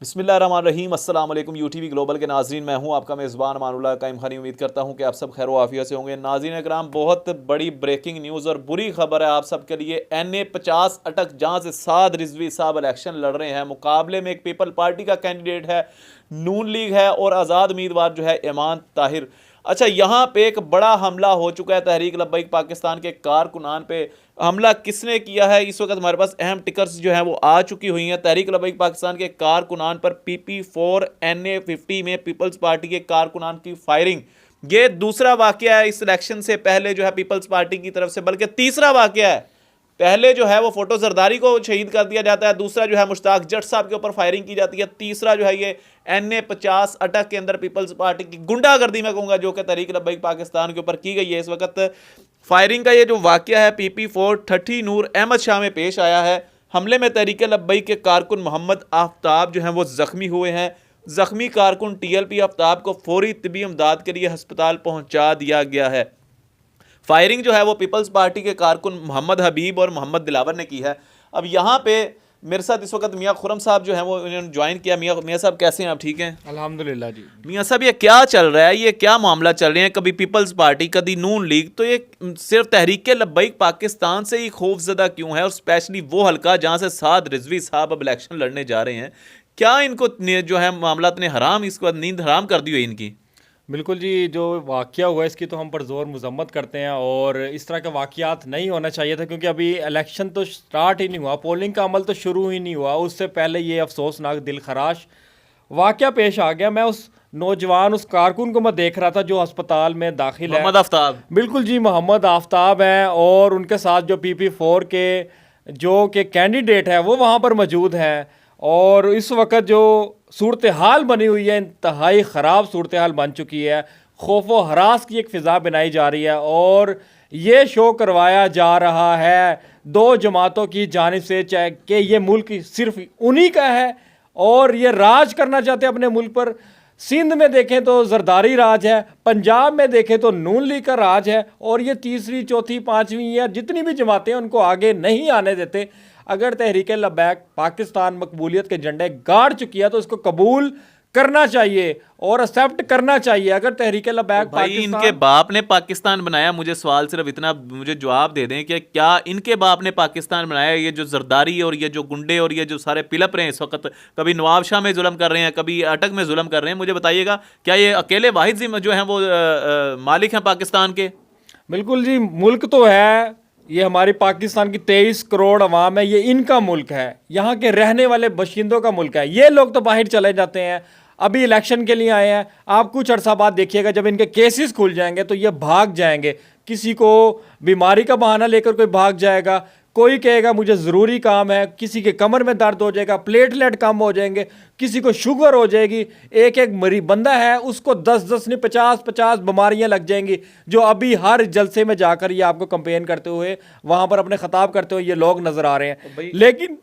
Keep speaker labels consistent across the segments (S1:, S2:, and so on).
S1: बिस्मिल्लाहिर्रहमानिर्रहीम अस्सलाम वालेकुम यूटीवी ग्लोबल के नाज़रीन, मैं हूं आपका मेज़बान अमानुल्लाह कायम खानी। उम्मीद करता हूं कि आप सब खैर आफियत से होंगे। नाज़रीन इकराम, बहुत बड़ी ब्रेकिंग न्यूज़ और बुरी खबर है आप सब के लिए। NA 50 अटक जहां से साद रिजवी साहब इलेक्शन लड़ रहे हैं। मुकाबले में एक पीपल पार्टी का कैंडिडेट है, नून लीग है और आज़ाद उम्मीदवार जो है ईमान ताहिर। अच्छा, यहाँ पे एक बड़ा हमला हो चुका है तहरीक लब्बैक पाकिस्तान के कारकुनान पे। हमला किसने किया है, इस वक्त हमारे पास अहम टिकर्स जो हैं वो आ चुकी हुई हैं। तहरीक लब्बैक पाकिस्तान के कारकुनान पर PP4 NA 50 में पीपल्स पार्टी के कारकुनान की फायरिंग। ये दूसरा वाकया है इस इलेक्शन से पहले जो है पीपल्स पार्टी की तरफ से, बल्कि तीसरा वाकया है। पहले जो है वो फोटो जरदारी को शहीद कर दिया जाता है, दूसरा जो है मुश्ताक जट साहब के ऊपर फायरिंग की जाती है, तीसरा जो है ये NA 50 अटक के अंदर पीपल्स पार्टी की गुंडागर्दी में कहूंगा जो कि तहरीक लब्बैक पाकिस्तान के ऊपर की गई है। इस वक्त फायरिंग का ये जो वाकया है PP4 30 नूर अहमद शाह में पेश आया है। हमले में तहरीक लब्बैक के कारकुन मोहम्मद आफ्ताब जो हैं वो जख्मी हुए हैं। जख्मी कारकुन TLP आफ्ताब को फौरी तिब्बी इमदाद के लिए अस्पताल पहुंचा दिया गया है। फायरिंग जो है वो पीपल्स पार्टी के कारकुन मोहम्मद हबीब और मोहम्मद दिलावर ने की है। अब यहाँ पे मेरे साथ इस वक्त मियाँ खुरम साहब जो हैं वो इन्होंने ज्वाइन किया। मियाँ साहब कैसे हैं आप, ठीक हैं?
S2: अल्हम्दुलिल्लाह जी।
S1: मियाँ साहब, ये क्या चल रहा है, ये क्या मामला चल रहे हैं? कभी पीपल्स पार्टी, कभी नून लीग, तो ये सिर्फ तहरीक लब्बैक पाकिस्तान से ही खौफजदा क्यों है? और स्पेशली वो हल्का जहाँ से साद रिजवी साहब अब इलेक्शन लड़ने जा रहे हैं, क्या इनको जो है मामला ने हराम, इसको नींद हराम कर दी हुई इनकी?
S2: बिल्कुल जी, जो वाक़या हुआ इसकी तो हम पुरज़ोर मज़म्मत करते हैं और इस तरह के वाक़यात नहीं होना चाहिए था, क्योंकि अभी इलेक्शन तो स्टार्ट ही नहीं हुआ, पोलिंग का अमल तो शुरू ही नहीं हुआ, उससे पहले ये अफसोसनाक दिल खराश वाक़या पेश आ गया। मैं उस नौजवान, उस कारकुन को मैं देख रहा था जो अस्पताल में दाखिल है।
S1: मोहम्मद आफ्ताब।
S2: बिल्कुल जी, मोहम्मद आफ्ताब हैं और उनके साथ जो PP4 के जो के कैंडिडेट है वो वहाँ पर मौजूद हैं। और इस वक्त जो सूरत हाल बनी हुई है, इंतहाई ख़राब सूरत हाल बन चुकी है। खौफ व हरास की एक फ़िज़ा बनाई जा रही है और ये शो करवाया जा रहा है दो जमातों की जानिब से, चाहे कि ये मुल्क सिर्फ उन्हीं का है और ये राज करना चाहते हैं अपने मुल्क पर। सिंध में देखें तो जरदारी राज है, पंजाब में देखें तो नून लीग का राज है और ये तीसरी चौथी पाँचवीं या जितनी भी जमातें हैं उनको आगे नहीं आने देते। अगर तहरीक लब्बैक पाकिस्तान मकबूलियत के झंडे गाड़ चुकी है तो इसको कबूल करना चाहिए और एक्सेप्ट करना चाहिए। अगर तहरीक लब्बैक
S1: तो भाई इनके बाप ने पाकिस्तान बनाया, मुझे सवाल सिर्फ इतना, मुझे जवाब दे दें कि क्या इनके बाप ने पाकिस्तान बनाया? ये जो जरदारी और ये जो गुंडे और ये जो सारे पिलप रहे हैं इस वक्त, कभी नवाब शाह में जुल्म कर रहे हैं, कभी अटक में जुल्म कर रहे हैं, मुझे बताइएगा क्या ये अकेले वाहिद जो हैं वो मालिक हैं पाकिस्तान के?
S2: बिल्कुल जी, मुल्क तो है, ये हमारी पाकिस्तान की 23 करोड़ अवाम है, ये इनका मुल्क है, यहाँ के रहने वाले बाशिंदों का मुल्क है। ये लोग तो बाहर चले जाते हैं, अभी इलेक्शन के लिए आए हैं। आप कुछ अर्सा बाद देखिएगा जब इनके केसेस खुल जाएंगे तो ये भाग जाएंगे। किसी को बीमारी का बहाना लेकर कोई भाग जाएगा, कोई कहेगा मुझे ज़रूरी काम है, किसी के कमर में दर्द हो जाएगा, प्लेटलेट कम हो जाएंगे, किसी को शुगर हो जाएगी। एक एक मरीज बंदा है उसको 10-10 नहीं 50-50 बीमारियां लग जाएंगी, जो अभी हर जलसे में जाकर ये आपको कंपेन करते हुए, वहाँ पर अपने खिताब करते हुए ये लोग नज़र आ रहे हैं। लेकिन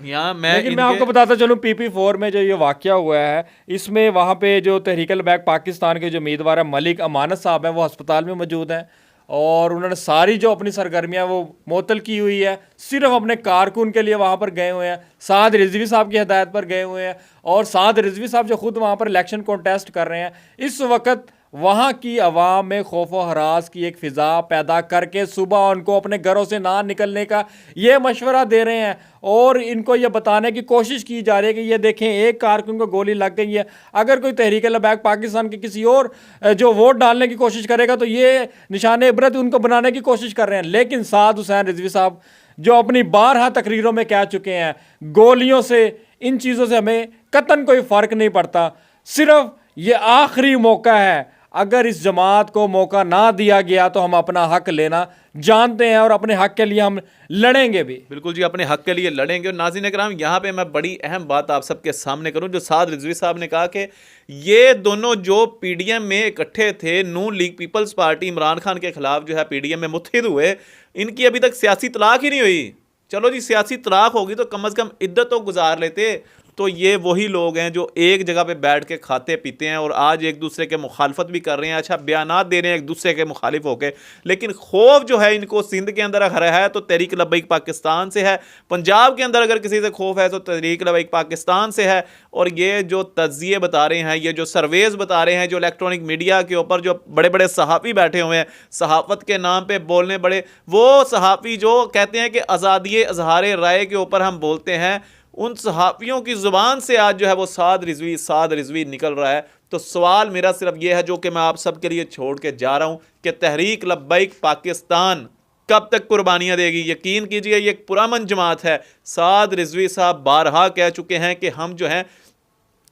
S2: मैं आपको बताता चलूँ, PP4 में जो ये वाकया हुआ है इसमें वहाँ पे जो तहरीक लब्बैक पाकिस्तान के जो उम्मीदवार है मलिक अमानत साहब हैं वो अस्पताल में मौजूद हैं और उन्होंने सारी जो अपनी सरगर्मियाँ वो मुअत्तल की हुई है, सिर्फ अपने कारकुन के लिए वहाँ पर गए हुए हैं, साद रिजवी साहब की हिदायत पर गए हुए हैं। और साद रिजवी साहब जो खुद वहाँ पर इलेक्शन कॉन्टेस्ट कर रहे हैं, इस वक्त वहाँ की आवाम में खौफ व हरास की एक फ़िज़ा पैदा करके सुबह उनको अपने घरों से ना निकलने का ये मशवरा दे रहे हैं और इनको ये बताने की कोशिश की जा रही है कि ये देखें एक कारकुन को गोली लग गई है, अगर कोई तहरीक लब्बैक पाकिस्तान के किसी और जो वोट डालने की कोशिश करेगा तो ये निशान इबरत उनको बनाने की कोशिश कर रहे हैं। लेकिन साद हुसैन रिजवी साहब जो अपनी 12 तकरीरों में कह चुके हैं, गोलियों से, इन चीज़ों से हमें कतन कोई फ़र्क नहीं पड़ता, सिर्फ ये आखिरी मौका है। अगर इस जमात को मौका ना दिया गया तो हम अपना हक लेना जानते हैं और अपने हक के लिए हम लड़ेंगे भी।
S1: बिल्कुल जी, अपने हक के लिए लड़ेंगे। और नाज़रीन इकराम, यहाँ पे मैं बड़ी अहम बात आप सबके सामने करूँ, जो साद रिजवी साहब ने कहा कि ये दोनों जो PDM में इकट्ठे थे, नून लीग पीपल्स पार्टी इमरान खान के खिलाफ जो है PDM में मुत्तहिद हुए, इनकी अभी तक सियासी तलाक ही नहीं हुई। चलो जी, सियासी तलाक होगी तो कम अज़ कम इद्दत तो गुजार लेते, तो ये वही लोग हैं जो एक जगह पे बैठ के खाते पीते हैं और आज एक दूसरे के मुखालफत भी कर रहे हैं, अच्छा बयानात दे रहे हैं एक दूसरे के मुखालिफ होकर। लेकिन खौफ जो है इनको सिंध के अंदर अगर है तो तहरीक लब्बैक पाकिस्तान से है, पंजाब के अंदर अगर किसी से खौफ है तो तहरीक लब्बैक पाकिस्तान से है। और ये जो तज्जिए बता रहे हैं, ये जो सर्वेज बता रहे हैं, जो इलेक्ट्रॉनिक मीडिया के ऊपर जो बड़े बड़े सहाफ़ी बैठे हुए हैं, सहाफ़त के नाम पे बोलने बड़े, वो सहाफ़ी जो कहते हैं कि आज़ादी इज़हार राय के ऊपर हम बोलते हैं, उन सहाफ़ियों की ज़ुबान से आज जो है वो साद रिजवी निकल रहा है। तो सवाल मेरा सिर्फ ये है जो कि मैं आप सबके लिए छोड़ के जा रहा हूँ कि तहरीक लब्बैक पाकिस्तान कब तक कुर्बानियाँ देगी। यकीन कीजिए ये एक पुरअमन जमात है। साद रिजवी साहब बारहा कह चुके हैं कि हम जो हैं,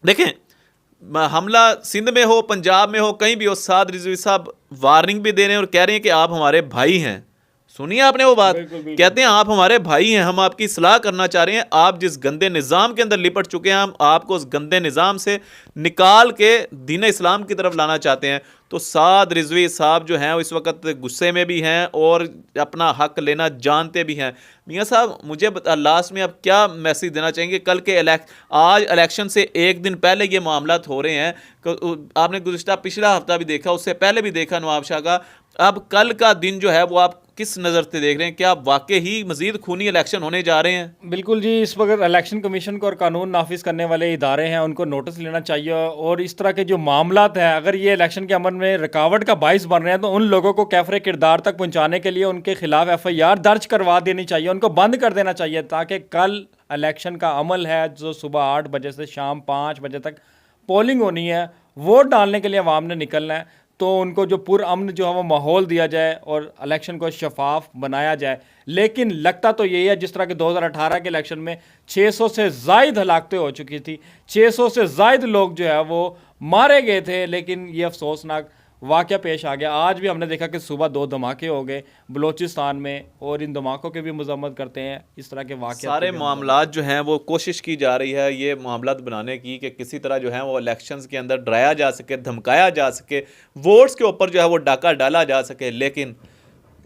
S1: देखें हमला सिंध में हो, पंजाब में हो, कहीं भी हो, साद रिजवी साहब वार्निंग भी दे रहे हैं और कह रहे हैं कि आप हमारे भाई हैं। सुनिए आपने वो बात, कहते हैं आप हमारे भाई हैं, हम आपकी सलाह करना चाह रहे हैं। आप जिस गंदे निज़ाम के अंदर लिपट चुके हैं, हम आपको उस गंदे निज़ाम से निकाल के दीन इस्लाम की तरफ लाना चाहते हैं। तो साद रिजवी साहब जो हैं वो इस वक्त गुस्से में भी हैं और अपना हक लेना जानते भी हैं। मियाँ साहब मुझे लास्ट में आप क्या मैसेज देना चाहेंगे? कल के आज इलेक्शन से एक दिन पहले ये मामला हो रहे हैं, आपने गुज़िश्ता पिछला हफ्ता भी देखा, उससे पहले भी देखा नवाब शाह का। अब कल का दिन जो है वो आप किस नज़र से देख रहे हैं? क्या वाकई ही मजीद खूनी इलेक्शन होने जा रहे हैं?
S2: बिल्कुल जी, इस वक्त इलेक्शन कमीशन को और कानून नाफिज करने वाले इदारे हैं, उनको नोटिस लेना चाहिए। और इस तरह के जो मामलात हैं, अगर ये इलेक्शन के अमल में रुकावट का बाइस बन रहे हैं तो उन लोगों को कैफरे किरदार तक पहुंचाने के लिए उनके खिलाफ FIR दर्ज करवा देनी चाहिए, उनको बंद कर देना चाहिए, ताकि कल इलेक्शन का अमल है जो सुबह 8 बजे से शाम 5 बजे तक पोलिंग होनी है, वोट डालने के लिए अवाम ने निकलना है, तो उनको जो पुरअमन जो है वो माहौल दिया जाए और इलेक्शन को शफाफ बनाया जाए। लेकिन लगता तो यही है जिस तरह के 2018 के इलेक्शन में 600 से ज़ायद हलाकतें हो चुकी थी, 600 से ज़ायद लोग जो है वो मारे गए थे, लेकिन ये अफसोसनाक वाक़या पेश आ गया। आज भी हमने देखा कि सुबह 2 धमाके हो गए बलोचिस्तान में, और इन धमाकों की भी मजम्मत करते हैं। इस तरह के वाक़या
S1: सारे मामलात जो हैं वो कोशिश की जा रही है ये मामलात बनाने की कि किसी तरह जो है वो इलेक्शंस के अंदर डराया जा सके, धमकाया जा सके, वोट्स के ऊपर जो है वो डाका डाला जा सके। लेकिन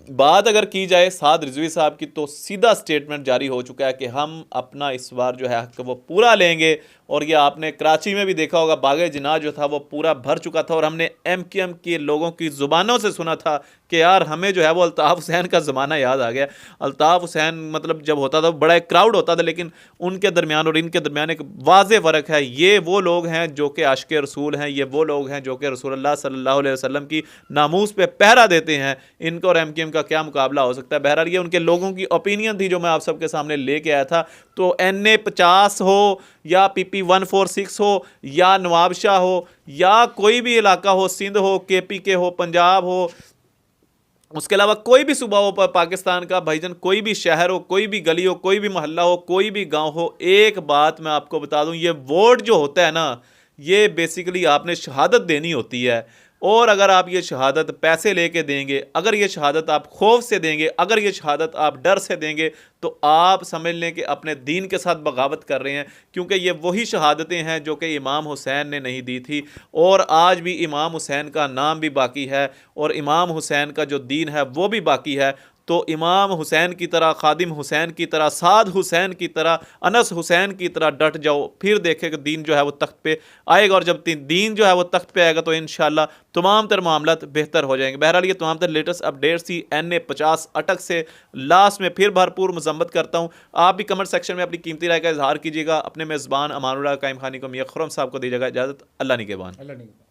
S1: बात अगर की जाए साद रिजवी साहब की, तो सीधा स्टेटमेंट जारी हो चुका है कि हम अपना इस बार जो है हक वो पूरा लेंगे। और ये आपने कराची में भी देखा होगा, बागे जिना जो था वो पूरा भर चुका था, और हमने MQM के लोगों की ज़ुबानों से सुना था कि यार हमें जो है वो अल्ताफ़ हुसैन का ज़माना याद आ गया। अल्ताफ़ हुसैन मतलब जब होता था बड़ा एक क्राउड होता था, लेकिन उनके दरमियान और इनके दरमियान एक वाज़े फ़र्क है। ये वो लोग हैं जो कि आशिक़ रसूल हैं, ये वो लोग हैं जो कि रसूलुल्लाह सल्लल्लाहु अलैहि वसल्लम की नामूस पे पहरा देते हैं। इनको और MQM का क्या मुकाबला हो सकता है? बहरहाल ये उनके लोगों की ओपिनियन थी जो मैं आप सबके सामने लेके आया था। तो NA 50 हो या PP 146 हो या नवाब शाह हो या कोई भी इलाका हो, सिंध हो, KPK हो, पंजाब हो, उसके अलावा कोई भी सूबा हो पाकिस्तान का, भाईजान कोई भी शहर हो, कोई भी गली हो, कोई भी मोहल्ला हो, कोई भी गांव हो, एक बात मैं आपको बता दूं, ये वोट जो होता है ना, ये बेसिकली आपने शहादत देनी होती है। और अगर आप ये शहादत पैसे लेके देंगे, अगर ये शहादत आप खौफ से देंगे, अगर ये शहादत आप डर से देंगे, तो आप समझ लें कि अपने दीन के साथ बगावत कर रहे हैं। क्योंकि ये वही शहादतें हैं जो कि इमाम हुसैन ने नहीं दी थी, और आज भी इमाम हुसैन का नाम भी बाकी है और इमाम हुसैन का जो दीन है वो भी बाकी है। तो इमाम हुसैन की तरह, खादिम हुसैन की तरह, साद हुसैन की तरह, अनस हुसैन की तरह डट जाओ, फिर देखें कि दीन जो है वो तख्त पे आएगा। और जब दीन जो है वो तख्त पे आएगा तो इंशाल्लाह तमाम तर मामलात बेहतर हो जाएंगे। बहरहाल ये तमाम तर लेटेस्ट अपडेट्स थी NA 50 अटक से। लास्ट में फिर भरपूर मजम्मत करता हूँ। आप भी कमेंट सेक्शन में अपनी कीमती राय का इजहार कीजिएगा। अपने मेज़बान अमानुल्लाह कायम खानी को मियां खुर्रम साहब को दीजिएगा इजाज़त। अल्लाह निगहबान।